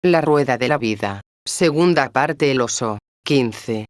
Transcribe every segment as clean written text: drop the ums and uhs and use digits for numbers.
La rueda de la vida. Segunda parte. El oso. 15.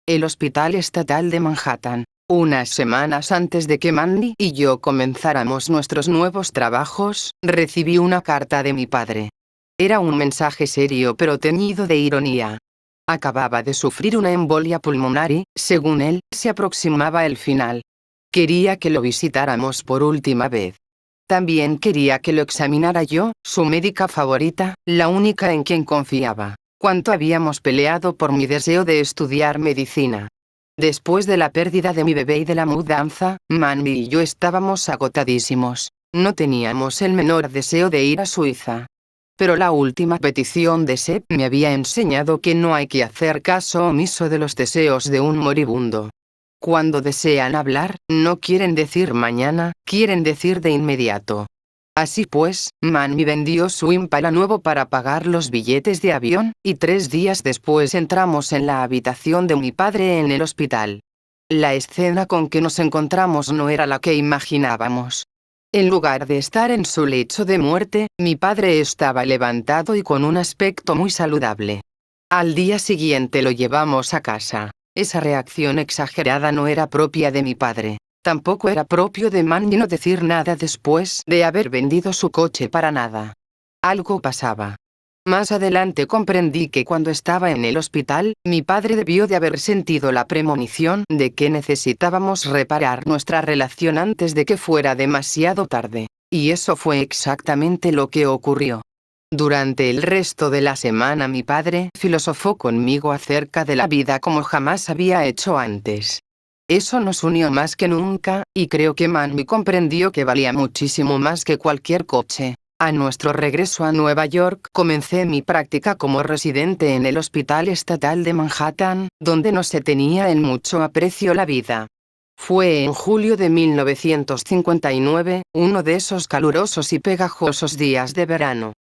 El Hospital Estatal de Manhattan. Unas semanas antes de que Mandy y yo comenzáramos nuestros nuevos trabajos, recibí una carta de mi padre. Era un mensaje serio pero teñido de ironía. Acababa de sufrir una embolia pulmonar y, según él, se aproximaba el final. Quería que lo visitáramos por última vez. También quería que lo examinara yo, su médica favorita, la única en quien confiaba. Cuánto habíamos peleado por mi deseo de estudiar medicina. Después de la pérdida de mi bebé y de la mudanza, Mandy y yo estábamos agotadísimos. No teníamos el menor deseo de ir a Suiza. Pero la última petición de Seb me había enseñado que no hay que hacer caso omiso de los deseos de un moribundo. Cuando desean hablar, no quieren decir mañana, quieren decir de inmediato. Así pues, Manny vendió su Impala nuevo para pagar los billetes de avión, y 3 días después entramos en la habitación de mi padre en el hospital. La escena con que nos encontramos no era la que imaginábamos. En lugar de estar en su lecho de muerte, mi padre estaba levantado y con un aspecto muy saludable. Al día siguiente lo llevamos a casa. Esa reacción exagerada no era propia de mi padre. Tampoco era propio de Mandy no decir nada después de haber vendido su coche para nada. Algo pasaba. Más adelante comprendí que cuando estaba en el hospital, mi padre debió de haber sentido la premonición de que necesitábamos reparar nuestra relación antes de que fuera demasiado tarde. Y eso fue exactamente lo que ocurrió. Durante el resto de la semana mi padre filosofó conmigo acerca de la vida como jamás había hecho antes. Eso nos unió más que nunca, y creo que Manny comprendió que valía muchísimo más que cualquier coche. A nuestro regreso a Nueva York comencé mi práctica como residente en el Hospital Estatal de Manhattan, donde no se tenía en mucho aprecio la vida. Fue en julio de 1959, uno de esos calurosos y pegajosos días de verano.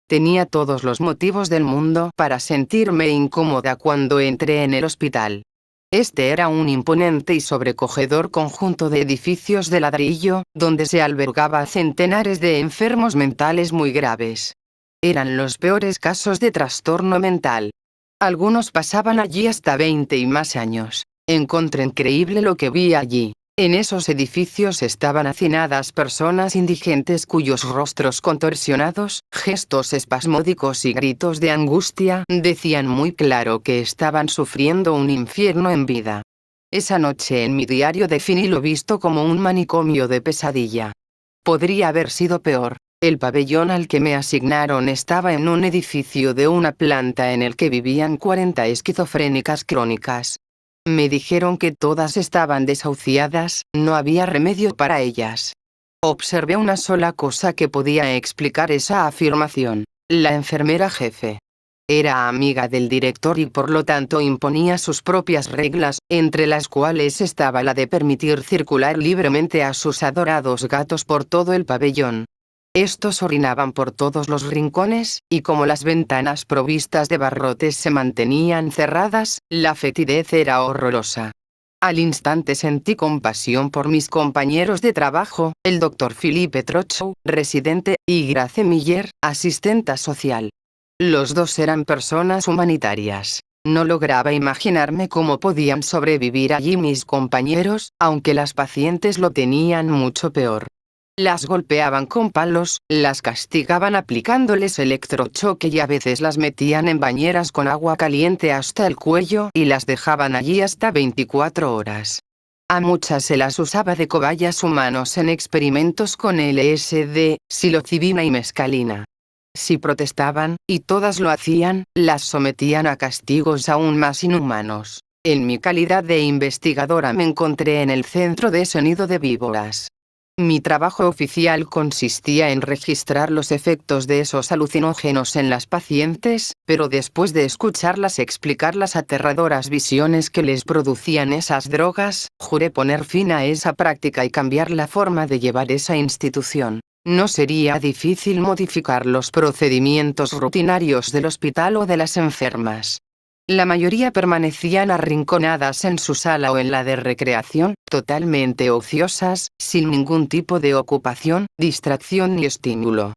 Tenía todos los motivos del mundo para sentirme incómoda cuando entré en el hospital. Este era un imponente y sobrecogedor conjunto de edificios de ladrillo, donde se albergaba a centenares de enfermos mentales muy graves. Eran los peores casos de trastorno mental. Algunos pasaban allí hasta 20 y más años. Encontré increíble lo que vi allí. En esos edificios estaban hacinadas personas indigentes cuyos rostros contorsionados, gestos espasmódicos y gritos de angustia decían muy claro que estaban sufriendo un infierno en vida. Esa noche en mi diario definí lo visto como un manicomio de pesadilla. Podría haber sido peor. El pabellón al que me asignaron estaba en un edificio de una planta en el que vivían 40 esquizofrénicas crónicas. Me dijeron que todas estaban desahuciadas, no había remedio para ellas. Observé una sola cosa que podía explicar esa afirmación. La enfermera jefe. Era amiga del director y por lo tanto imponía sus propias reglas, entre las cuales estaba la de permitir circular libremente a sus adorados gatos por todo el pabellón. Estos orinaban por todos los rincones, y como las ventanas provistas de barrotes se mantenían cerradas, la fetidez era horrorosa. Al instante sentí compasión por mis compañeros de trabajo, el Dr. Philippe Trochow, residente, y Grace Miller, asistenta social. Los dos eran personas humanitarias. No lograba imaginarme cómo podían sobrevivir allí mis compañeros, aunque las pacientes lo tenían mucho peor. Las golpeaban con palos, las castigaban aplicándoles electrochoque y a veces las metían en bañeras con agua caliente hasta el cuello y las dejaban allí hasta 24 horas. A muchas se las usaba de cobayas humanos en experimentos con LSD, psilocibina y mescalina. Si protestaban, y todas lo hacían, las sometían a castigos aún más inhumanos. En mi calidad de investigadora me encontré en el centro de ese nido de víboras. Mi trabajo oficial consistía en registrar los efectos de esos alucinógenos en las pacientes, pero después de escucharlas explicar las aterradoras visiones que les producían esas drogas, juré poner fin a esa práctica y cambiar la forma de llevar esa institución. No sería difícil modificar los procedimientos rutinarios del hospital o de las enfermas. La mayoría permanecían arrinconadas en su sala o en la de recreación, totalmente ociosas, sin ningún tipo de ocupación, distracción ni estímulo.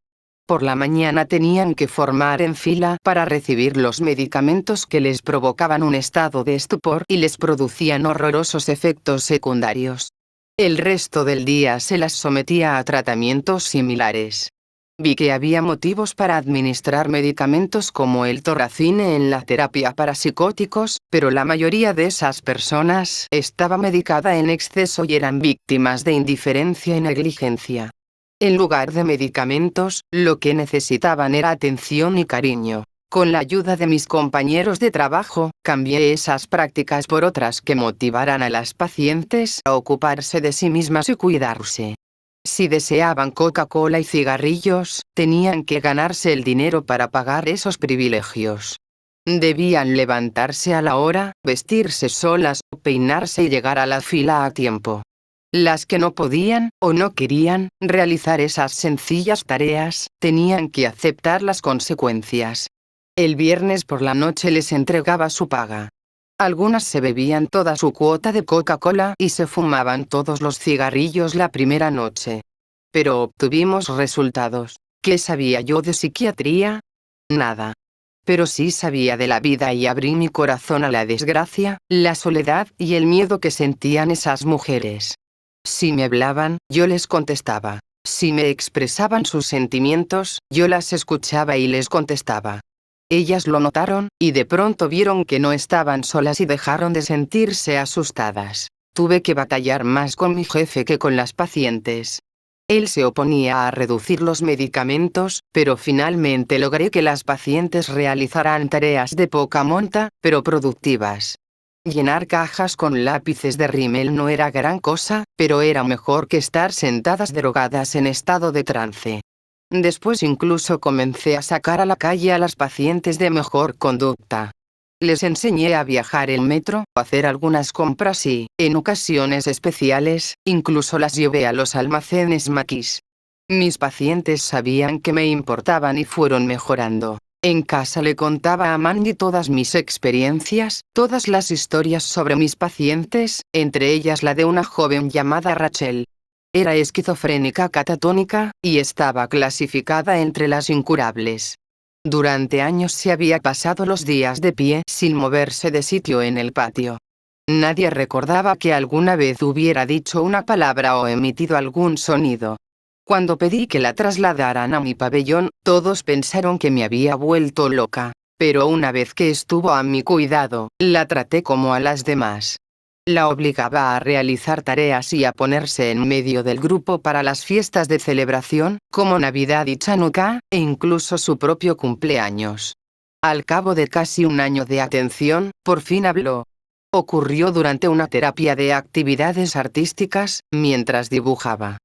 Por la mañana tenían que formar en fila para recibir los medicamentos que les provocaban un estado de estupor y les producían horrorosos efectos secundarios. El resto del día se las sometía a tratamientos similares. Vi que había motivos para administrar medicamentos como el Torracine en la terapia para psicóticos, pero la mayoría de esas personas estaba medicada en exceso y eran víctimas de indiferencia y negligencia. En lugar de medicamentos, lo que necesitaban era atención y cariño. Con la ayuda de mis compañeros de trabajo, cambié esas prácticas por otras que motivaran a las pacientes a ocuparse de sí mismas y cuidarse. Si deseaban Coca-Cola y cigarrillos, tenían que ganarse el dinero para pagar esos privilegios. Debían levantarse a la hora, vestirse solas, peinarse y llegar a la fila a tiempo. Las que no podían, o no querían, realizar esas sencillas tareas, tenían que aceptar las consecuencias. El viernes por la noche les entregaba su paga. Algunas se bebían toda su cuota de Coca-Cola y se fumaban todos los cigarrillos la primera noche. Pero obtuvimos resultados. ¿Qué sabía yo de psiquiatría? Nada. Pero sí sabía de la vida y abrí mi corazón a la desgracia, la soledad y el miedo que sentían esas mujeres. Si me hablaban, yo les contestaba. Si me expresaban sus sentimientos, yo las escuchaba y les contestaba. Ellas lo notaron, y de pronto vieron que no estaban solas y dejaron de sentirse asustadas. Tuve que batallar más con mi jefe que con las pacientes. Él se oponía a reducir los medicamentos, pero finalmente logré que las pacientes realizaran tareas de poca monta, pero productivas. Llenar cajas con lápices de rímel no era gran cosa, pero era mejor que estar sentadas drogadas en estado de trance. Después incluso comencé a sacar a la calle a las pacientes de mejor conducta. Les enseñé a viajar en metro, a hacer algunas compras y, en ocasiones especiales, incluso las llevé a los almacenes Maquis. Mis pacientes sabían que me importaban y fueron mejorando. En casa le contaba a Mandy todas mis experiencias, todas las historias sobre mis pacientes, entre ellas la de una joven llamada Rachel. Era esquizofrénica catatónica, y estaba clasificada entre las incurables. Durante años se había pasado los días de pie sin moverse de sitio en el patio. Nadie recordaba que alguna vez hubiera dicho una palabra o emitido algún sonido. Cuando pedí que la trasladaran a mi pabellón, todos pensaron que me había vuelto loca. Pero una vez que estuvo a mi cuidado, la traté como a las demás. La obligaba a realizar tareas y a ponerse en medio del grupo para las fiestas de celebración, como Navidad y Chanukah, e incluso su propio cumpleaños. Al cabo de casi un año de atención, por fin habló. Ocurrió durante una terapia de actividades artísticas, mientras dibujaba.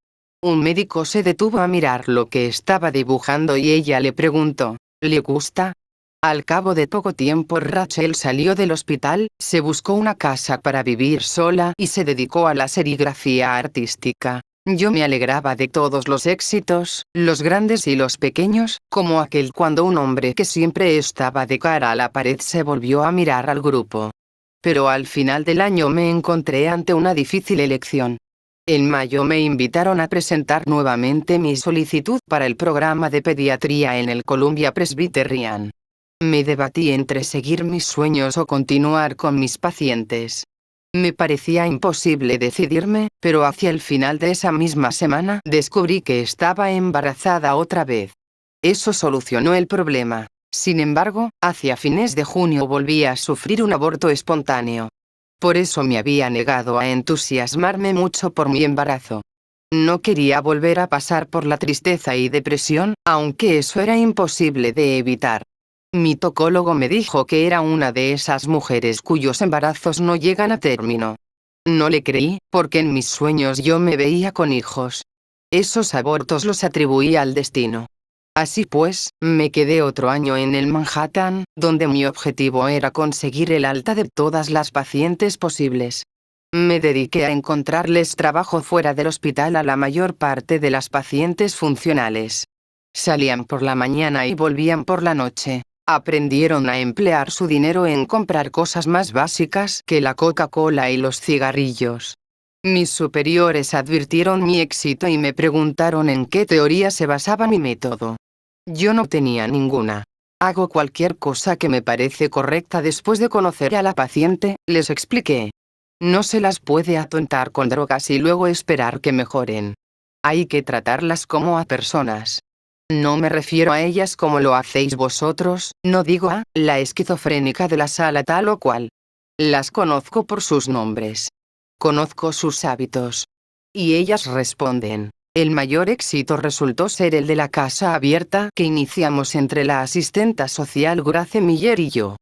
Un médico se detuvo a mirar lo que estaba dibujando y ella le preguntó, ¿le gusta? Al cabo de poco tiempo Rachel salió del hospital, se buscó una casa para vivir sola y se dedicó a la serigrafía artística. Yo me alegraba de todos los éxitos, los grandes y los pequeños, como aquel cuando un hombre que siempre estaba de cara a la pared se volvió a mirar al grupo. Pero al final del año me encontré ante una difícil elección. En mayo me invitaron a presentar nuevamente mi solicitud para el programa de pediatría en el Columbia Presbyterian. Me debatí entre seguir mis sueños o continuar con mis pacientes. Me parecía imposible decidirme, pero hacia el final de esa misma semana descubrí que estaba embarazada otra vez. Eso solucionó el problema. Sin embargo, hacia fines de junio volví a sufrir un aborto espontáneo. Por eso me había negado a entusiasmarme mucho por mi embarazo. No quería volver a pasar por la tristeza y depresión, aunque eso era imposible de evitar. Mi tocólogo me dijo que era una de esas mujeres cuyos embarazos no llegan a término. No le creí, porque en mis sueños yo me veía con hijos. Esos abortos los atribuía al destino. Así pues, me quedé otro año en el Manhattan, donde mi objetivo era conseguir el alta de todas las pacientes posibles. Me dediqué a encontrarles trabajo fuera del hospital a la mayor parte de las pacientes funcionales. Salían por la mañana y volvían por la noche. Aprendieron a emplear su dinero en comprar cosas más básicas que la Coca-Cola y los cigarrillos. Mis superiores advirtieron mi éxito y me preguntaron en qué teoría se basaba mi método. Yo no tenía ninguna. Hago cualquier cosa que me parece correcta después de conocer a la paciente, les expliqué. No se las puede atontar con drogas y luego esperar que mejoren. Hay que tratarlas como a personas. No me refiero a ellas como lo hacéis vosotros, no digo a la esquizofrénica de la sala tal o cual. Las conozco por sus nombres. Conozco sus hábitos. Y ellas responden. El mayor éxito resultó ser el de la casa abierta que iniciamos entre la asistenta social Grace Miller y yo.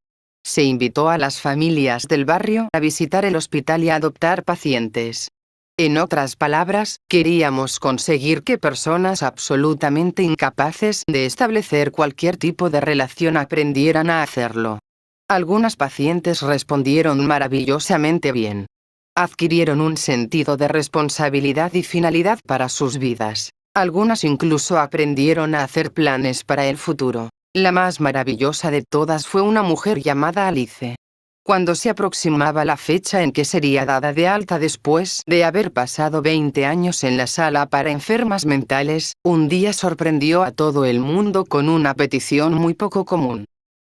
Se invitó a las familias del barrio a visitar el hospital y a adoptar pacientes. En otras palabras, queríamos conseguir que personas absolutamente incapaces de establecer cualquier tipo de relación aprendieran a hacerlo. Algunas pacientes respondieron maravillosamente bien. Adquirieron un sentido de responsabilidad y finalidad para sus vidas. Algunas incluso aprendieron a hacer planes para el futuro. La más maravillosa de todas fue una mujer llamada Alice. Cuando se aproximaba la fecha en que sería dada de alta después de haber pasado 20 años en la sala para enfermas mentales, un día sorprendió a todo el mundo con una petición muy poco común.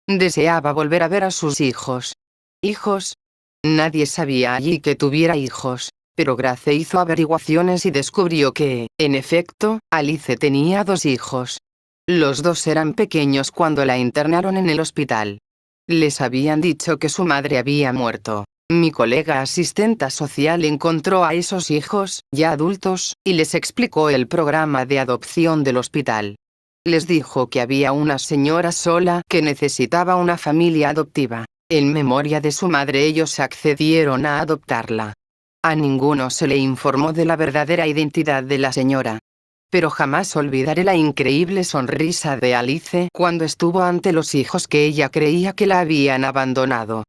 Deseaba volver a ver a sus hijos. ¿Hijos? Nadie sabía allí que tuviera hijos, pero Grace hizo averiguaciones y descubrió que, en efecto, Alice tenía 2 hijos. Los 2 eran pequeños cuando la internaron en el hospital. Les habían dicho que su madre había muerto. Mi colega asistenta social encontró a esos hijos, ya adultos, y les explicó el programa de adopción del hospital. Les dijo que había una señora sola que necesitaba una familia adoptiva. En memoria de su madre ellos accedieron a adoptarla. A ninguno se le informó de la verdadera identidad de la señora. Pero jamás olvidaré la increíble sonrisa de Alice cuando estuvo ante los hijos que ella creía que la habían abandonado.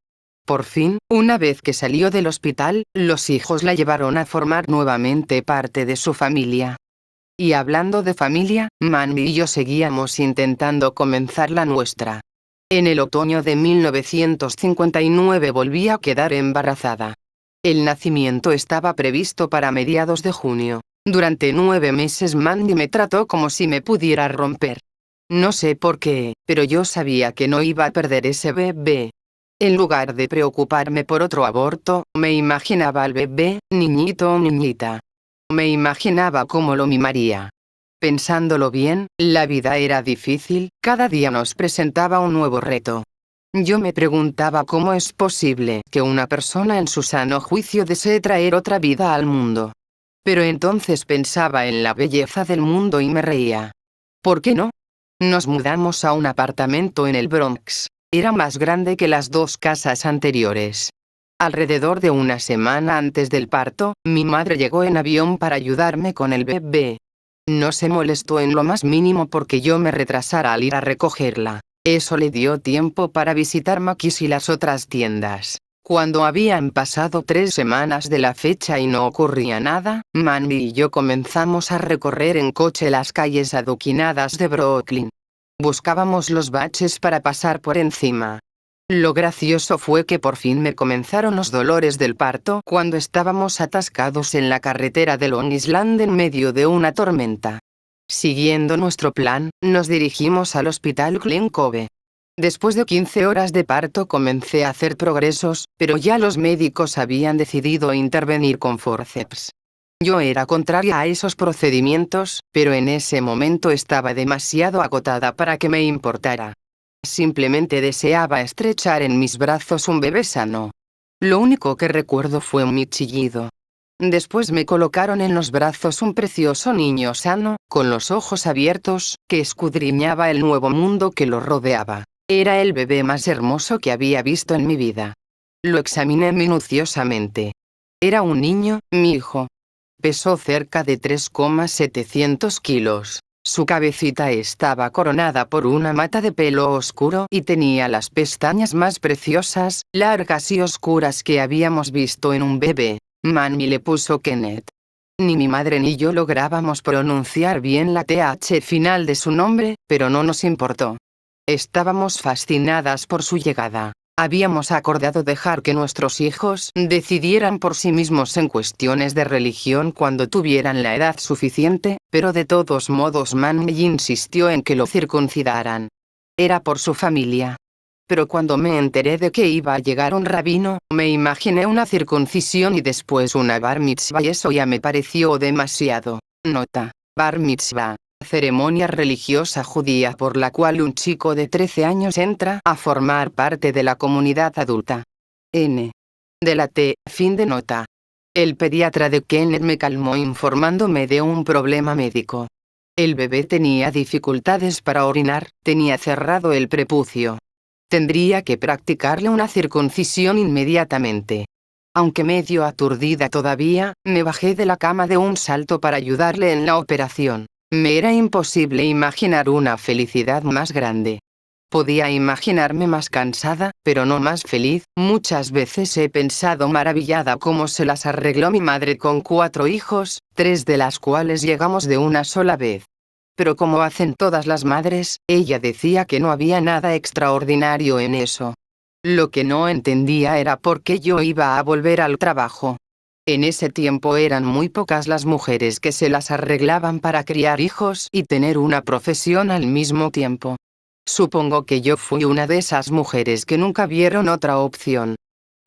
Por fin, una vez que salió del hospital, los hijos la llevaron a formar nuevamente parte de su familia. Y hablando de familia, Mandy y yo seguíamos intentando comenzar la nuestra. En el otoño de 1959 volví a quedar embarazada. El nacimiento estaba previsto para mediados de junio. Durante 9 meses Mandy me trató como si me pudiera romper. No sé por qué, pero yo sabía que no iba a perder ese bebé. En lugar de preocuparme por otro aborto, me imaginaba al bebé, niñito o niñita. Me imaginaba cómo lo mimaría. Pensándolo bien, la vida era difícil, cada día nos presentaba un nuevo reto. Yo me preguntaba cómo es posible que una persona en su sano juicio desee traer otra vida al mundo. Pero entonces pensaba en la belleza del mundo y me reía. ¿Por qué no? Nos mudamos a un apartamento en el Bronx. Era más grande que las 2 casas anteriores. Alrededor de una semana antes del parto, mi madre llegó en avión para ayudarme con el bebé. No se molestó en lo más mínimo porque yo me retrasara al ir a recogerla. Eso le dio tiempo para visitar Macy's y las otras tiendas. Cuando habían pasado 3 semanas de la fecha y no ocurría nada, Mandy y yo comenzamos a recorrer en coche las calles adoquinadas de Brooklyn. Buscábamos los baches para pasar por encima. Lo gracioso fue que por fin me comenzaron los dolores del parto cuando estábamos atascados en la carretera de Long Island en medio de una tormenta. Siguiendo nuestro plan, nos dirigimos al hospital Glen Cove. Después de 15 horas de parto comencé a hacer progresos, pero ya los médicos habían decidido intervenir con forceps. Yo era contraria a esos procedimientos, pero en ese momento estaba demasiado agotada para que me importara. Simplemente deseaba estrechar en mis brazos un bebé sano. Lo único que recuerdo fue mi chillido. Después me colocaron en los brazos un precioso niño sano, con los ojos abiertos, que escudriñaba el nuevo mundo que lo rodeaba. Era el bebé más hermoso que había visto en mi vida. Lo examiné minuciosamente. Era un niño, mi hijo. Pesó cerca de 3,700 kilos. Su cabecita estaba coronada por una mata de pelo oscuro y tenía las pestañas más preciosas, largas y oscuras que habíamos visto en un bebé. Manny le puso Kenneth. Ni mi madre ni yo lográbamos pronunciar bien la TH final de su nombre, pero no nos importó. Estábamos fascinadas por su llegada. Habíamos acordado dejar que nuestros hijos decidieran por sí mismos en cuestiones de religión cuando tuvieran la edad suficiente, Pero de todos modos Manny insistió en que lo circuncidaran. Era por su familia. Pero cuando me enteré de que iba a llegar un rabino, me imaginé una circuncisión y después una bar mitzvah y eso ya me pareció demasiado. Nota. Bar mitzvah. Ceremonia religiosa judía por la cual un chico de 13 años entra a formar parte de la comunidad adulta. N. De la T. Fin de nota. El pediatra de Kenneth me calmó informándome de un problema médico. El bebé tenía dificultades para orinar, tenía cerrado el prepucio. Tendría que practicarle una circuncisión inmediatamente. Aunque medio aturdida todavía, me bajé de la cama de un salto para ayudarle en la operación. Me era imposible imaginar una felicidad más grande. Podía imaginarme más cansada, pero no más feliz. Muchas veces he pensado maravillada cómo se las arregló mi madre con 4 hijos, 3 de las cuales llegamos de una sola vez. Pero como hacen todas las madres, ella decía que no había nada extraordinario en eso. Lo que no entendía era por qué yo iba a volver al trabajo. En ese tiempo eran muy pocas las mujeres que se las arreglaban para criar hijos y tener una profesión al mismo tiempo. Supongo que yo fui una de esas mujeres que nunca vieron otra opción.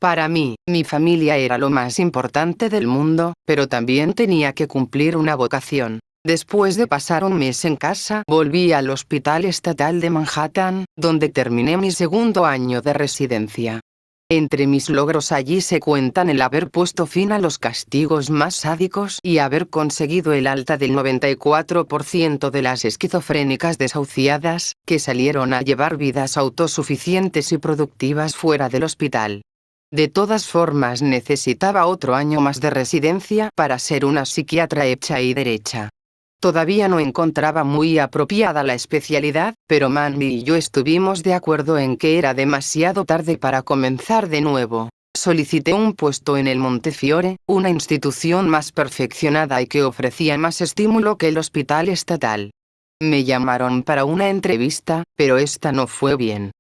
Para mí, mi familia era lo más importante del mundo, pero también tenía que cumplir una vocación. Después de pasar un mes en casa, volví al Hospital Estatal de Manhattan, donde terminé mi segundo año de residencia. Entre mis logros allí se cuentan el haber puesto fin a los castigos más sádicos y haber conseguido el alta del 94% de las esquizofrénicas desahuciadas, que salieron a llevar vidas autosuficientes y productivas fuera del hospital. De todas formas necesitaba otro año más de residencia para ser una psiquiatra hecha y derecha. Todavía no encontraba muy apropiada la especialidad, pero Mandy y yo estuvimos de acuerdo en que era demasiado tarde para comenzar de nuevo. Solicité un puesto en el Montefiore, una institución más perfeccionada y que ofrecía más estímulo que el hospital estatal. Me llamaron para una entrevista, pero esta no fue bien.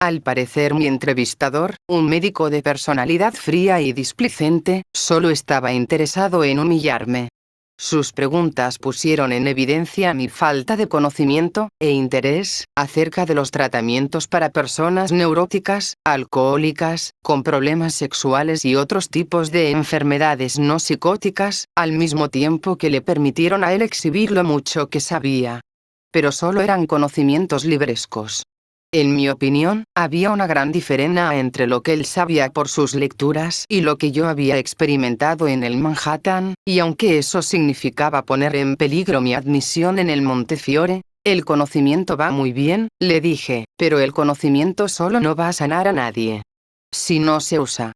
Al parecer mi entrevistador, un médico de personalidad fría y displicente, solo estaba interesado en humillarme. Sus preguntas pusieron en evidencia mi falta de conocimiento e interés acerca de los tratamientos para personas neuróticas, alcohólicas, con problemas sexuales y otros tipos de enfermedades no psicóticas, al mismo tiempo que le permitieron a él exhibir lo mucho que sabía. Pero solo eran conocimientos librescos. En mi opinión, había una gran diferencia entre lo que él sabía por sus lecturas y lo que yo había experimentado en el Manhattan, y aunque eso significaba poner en peligro mi admisión en el Montefiore, el conocimiento va muy bien, le dije, pero el conocimiento solo no va a sanar a nadie. Si no se usa,